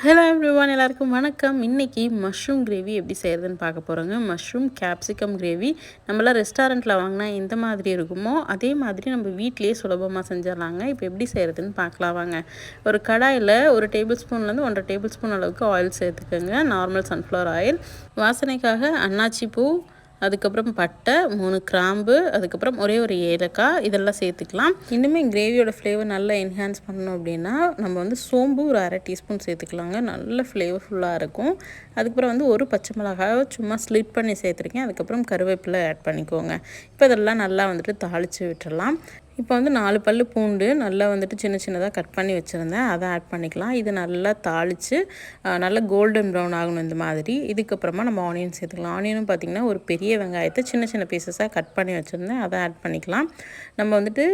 Hello everyone, எல்லாருக்கும் வணக்கம். இன்றைக்கி மஷ்ரூம் கிரேவி எப்படி செய்கிறதுன்னு பார்க்க போகிறோங்க. மஷ்ரூம் கேப்சிகம் கிரேவி நம்மளாம் ரெஸ்டாரண்ட்டில் வாங்கினா எந்த மாதிரி இருக்குமோ அதே மாதிரி நம்ம வீட்டிலேயே சுலபமாக செஞ்சிடலாங்க. இப்போ எப்படி செய்கிறதுன்னு பார்க்கலாம் வாங்க. ஒரு கடாயில் ஒரு டேபிள் ஸ்பூன்லேருந்து 1.5 டேபிள் ஸ்பூன் அளவுக்கு ஆயில் சேர்த்துக்கோங்க. Normal sunflower oil. வாசனைக்காக அன்னாச்சி பூ, அதுக்கப்புறம் பட்டை, 3 கிராம்பு, அதுக்கப்புறம் ஒரே ஒரு ஏலக்காய், இதெல்லாம் சேர்த்துக்கலாம். இன்னுமே கிரேவியோட ஃப்ளேவர் நல்லா என்ஹான்ஸ் பண்ணணும் அப்படின்னா நம்ம வந்து சோம்பு ஒரு 1/2 டீஸ்பூன் சேர்த்துக்கலாங்க. நல்ல ஃப்ளேவர்ஃபுல்லாக இருக்கும். அதுக்கப்புறம் வந்து ஒரு பச்சை மிளகாய் சும்மா ஸ்லிட் பண்ணி சேர்த்துருக்கேன். அதுக்கப்புறம் கருவேப்பிலை ஆட் பண்ணிக்கோங்க. இப்போ இதெல்லாம் நல்லா வந்துட்டு தாளித்து விட்டுடலாம். இப்போ வந்து 4 பல் பூண்டு நல்லா வந்துட்டு சின்ன சின்னதாக கட் பண்ணி வச்சுருந்தேன், அதை ஆட் பண்ணிக்கலாம். இது நல்லா தாளித்து நல்லா கோல்டன் ப்ரௌன் ஆகணும் இந்த மாதிரி. இதுக்கப்புறமா நம்ம ஆனியன் சேர்த்துக்கலாம். ஆனியனும் பார்த்திங்கன்னா ஒரு பெரிய வெங்காயத்தை சின்ன சின்ன பீசஸாக கட் பண்ணி வச்சுருந்தேன், அதை ஆட் பண்ணிக்கலாம். நம்ம வந்துட்டு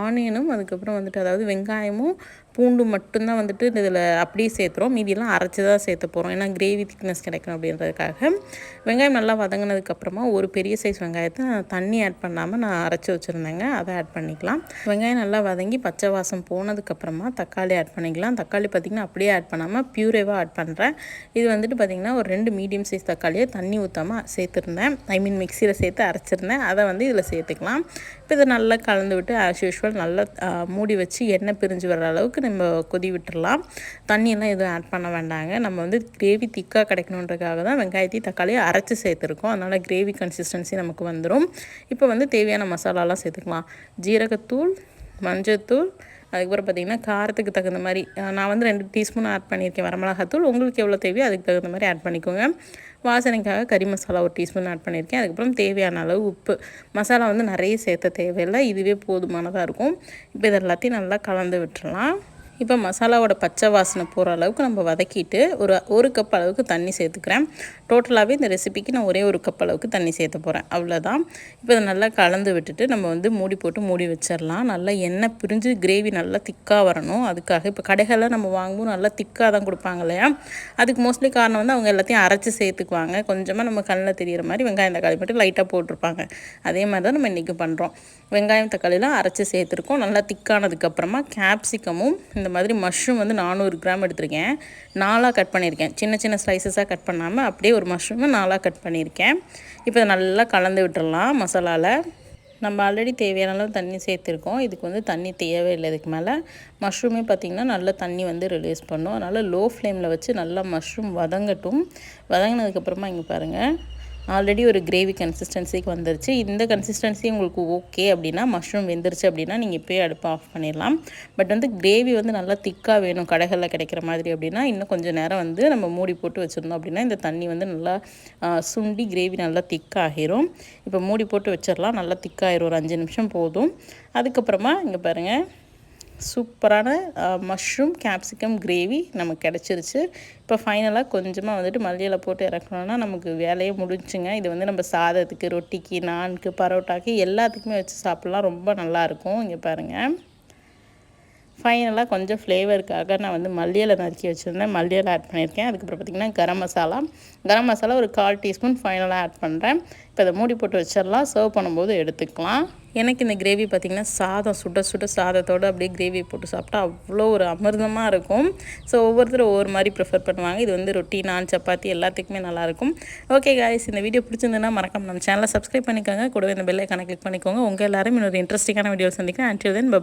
ஆனியனும் அதுக்கப்புறம் வந்துட்டு அதாவது வெங்காயமும் பூண்டு மட்டும்தான் வந்துட்டு இதில் அப்படியே சேர்த்துறோம். மீதியெல்லாம் அரைச்சி தான் சேர்த்து போகிறோம், ஏன்னா கிரேவி திக்னஸ் கிடைக்கணும் அப்படின்றதுக்காக. வெங்காயம் நல்லா வதங்கினதுக்கப்புறமா ஒரு பெரிய சைஸ் வெங்காயத்தை தண்ணி ஆட் பண்ணாமல் நான் அரைச்சி வச்சுருந்தேங்க, அதை ஆட் பண்ணிக்கலாம். வெங்காயம் நல்லா வதங்கி பச்சை வாசம் போனதுக்கப்புறமா தக்காளி ஆட் பண்ணிக்கலாம். தக்காளி பார்த்திங்கன்னா அப்படியே ஆட் பண்ணாமல் பியூரேவாக ஆட் பண்ணுறேன். இது வந்துட்டு பார்த்திங்கன்னா ஒரு 2 மீடியம் சைஸ் தக்காளியை தண்ணி ஊற்றாமல் சேர்த்துருந்தேன். மிக்சியில் சேர்த்து அரைச்சிருந்தேன், அதை வந்து இதில் சேர்த்துக்கலாம். இப்போ இதை நல்லா கலந்து விட்டு ஆஸ் யூஷுவல் நல்லா மூடி வச்சு எண்ணெய் பிரிஞ்சு வர அளவுக்கு நம்ம கொதி விட்டுடலாம். தண்ணியெல்லாம் எதுவும் ஆட் பண்ண வேண்டாங்க. நம்ம வந்து கிரேவி திக்காக கிடைக்கணுன்றதுக்காக தான் வெங்காயத்தையும் தக்காளியை அரைச்சி சேர்த்துருக்கோம். அதனால் கிரேவி கன்சிஸ்டன்சி நமக்கு வந்துடும். இப்போ வந்து தேவையான மசாலாலாம் சேர்த்துக்கலாம். ஜீரகத்தூள், மஞ்சத்தூள், அதுக்கப்புறம் பார்த்திங்கன்னா காரத்துக்கு தகுந்த மாதிரி நான் வந்து 2 டீஸ்பூன் ஆட் பண்ணியிருக்கேன் வரமிளகாத்தூள். உங்களுக்கு எவ்வளோ தேவையோ அதுக்கு தகுந்த மாதிரி ஆட் பண்ணிக்கோங்க. வாசனைக்காக கறி மசாலா ஒரு டீஸ்பூன் ஆட் பண்ணியிருக்கேன். அதுக்கப்புறம் தேவையான அளவு உப்பு. மசாலா வந்து நிறைய சேர்த்த தேவையில்லை, இதுவே போதுமானதாக இருக்கும். இப்போ இது எல்லாத்தையும் நல்லா கலந்து விட்டுறலாம். இப்போ மசாலாவோட பச்சை வாசனை போகிற அளவுக்கு நம்ம வதக்கிட்டு ஒரு கப் அளவுக்கு தண்ணி சேர்த்துக்கிறேன். டோட்டலாகவே இந்த ரெசிபிக்கு நான் ஒரே ஒரு கப் அளவுக்கு தண்ணி சேர்த்து போகிறேன், அவ்வளோதான். இப்போ இதை நல்லா கலந்து விட்டுட்டு நம்ம வந்து மூடி போட்டு மூடி வச்சிடலாம். நல்லா எண்ணெய் பிரிஞ்சு கிரேவி நல்லா திக்காக வரணும். அதுக்காக இப்போ கடைகளில் நம்ம வாங்கும்போது நல்லா திக்காக தான் கொடுப்பாங்க இல்லையா, அதுக்கு மோஸ்ட்லி காரணம் வந்து அவங்க எல்லாத்தையும் அரைச்சி சேர்த்துக்குவாங்க. கொஞ்சமாக நம்ம கண்ணில் தெரிகிற மாதிரி வெங்காயம் தக்காளி மட்டும் லைட்டாக போட்டிருப்பாங்க. அதே மாதிரி தான் நம்ம இன்றைக்கி பண்ணுறோம். வெங்காயம் தக்காளிலாம் அரைச்சி சேர்த்துருக்கோம். நல்லா திக்கானதுக்கப்புறமா கேப்சிகமும் இந்த மாதிரி மஷ்ரூம் வந்து 400 கிராம் எடுத்திருக்கேன். 4ஆக கட் பண்ணியிருக்கேன். சின்ன சின்ன ஸ்லைசஸாக கட் பண்ணாமல் அப்படியே ஒரு மஷ்ரூமை 4ஆக கட் பண்ணியிருக்கேன். இப்போ இதை நல்லா கலந்து விட்டுடலாம் மசாலாவில். நம்ம ஆல்ரெடி தேவையான அளவு தண்ணி சேர்த்துருக்கோம். இதுக்கு வந்து தண்ணி தேவையில்லை. இதுக்கு மேலே மஷ்ரூமே பார்த்திங்கன்னா நல்லா தண்ணி வந்து ரிலீஸ் பண்ணும். அதனால் லோ ஃப்ளேமில் வச்சு நல்லா மஷ்ரூம் வதங்கட்டும். வதங்கினதுக்கப்புறமா இங்கே பாருங்கள், ஆல்ரெடி ஒரு கிரேவி கன்சிஸ்டன்சிக்கு வந்துருச்சு. இந்த கன்சிஸ்டன்சி உங்களுக்கு ஓகே அப்படின்னா, மஷ்ரூம் வெந்துருச்சு அப்படின்னா நீங்கள் இப்போயே அடுப்பை ஆஃப் பண்ணிடலாம். பட் வந்து கிரேவி வந்து நல்லா திக்காக வேணும் கடைகளில் கிடைக்கிற மாதிரி அப்படின்னா, இன்னும் கொஞ்சம் நேரம் வந்து நம்ம மூடி போட்டு வச்சுருந்தோம் அப்படின்னா இந்த தண்ணி வந்து நல்லா சுண்டி கிரேவி நல்லா திக்காகிரும். இப்போ மூடி போட்டு வச்சிடலாம். நல்லா திக்காகிரும், ஒரு 5 நிமிஷம் போதும். அதுக்கப்புறமா இங்கே பாருங்கள், சூப்பரான மஷ்ரூம் கேப்சிகம் கிரேவி நமக்கு கிடச்சிருச்சு. இப்போ ஃபைனலாக கொஞ்சமாக வந்துட்டு மல்லியில் போட்டு இறக்கணுன்னா நமக்கு வேலையே முடிஞ்சுங்க. இது வந்து நம்ம சாதத்துக்கு, ரொட்டிக்கு, நான்கு, பரோட்டாக்கு எல்லாத்துக்குமே வச்சு சாப்பிட்லாம். ரொம்ப நல்லாயிருக்கும். இங்கே பாருங்கள், ஃபைனலாக கொஞ்சம் ஃப்ளேவருக்காக நான் வந்து மல்லியில் நறுக்கி வச்சுருந்தேன், மல்லியில் ஆட் பண்ணியிருக்கேன். அதுக்கப்புறம் பார்த்திங்கன்னா கரம் மசாலா ஒரு 1/4 டீஸ்பூன் ஃபைனலாக ஆட் பண்ணுறேன். இப்போ அதை மூடி போட்டு வச்சிடலாம். சர்வ் பண்ணும்போது எடுத்துக்கலாம். எனக்கு இந்த கிரேவி பார்த்திங்கன்னா சாதம் சுட சுட சாதத்தோடு அப்படியே கிரேவி போட்டு சாப்பிட்டா அவ்வளோ ஒரு அமிர்தமாக இருக்கும். ஸோ ஒவ்வொருத்தரும் ஒவ்வொரு மாதிரி ப்ரிஃபர் பண்ணுவாங்க. இது வந்து ரொட்டி, நான், சப்பாத்தி எல்லாத்துக்குமே நல்லாயிருக்கும். ஓகே காய்ஸ், இந்த வீடியோ பிடிச்சிருந்ததுன்னா மறக்காம நம்ம சேனலை சப்ஸ்கிரைப் பண்ணிக்கோங்க. கூடவே இந்த பெல் ஐக்கானை கிளிக் பண்ணிக்கோங்க. உங்கள் எல்லாரும் இன்னொரு இன்ட்ரெஸ்டிங்கான வீடியோ சந்திக்கிறேன். Until then by.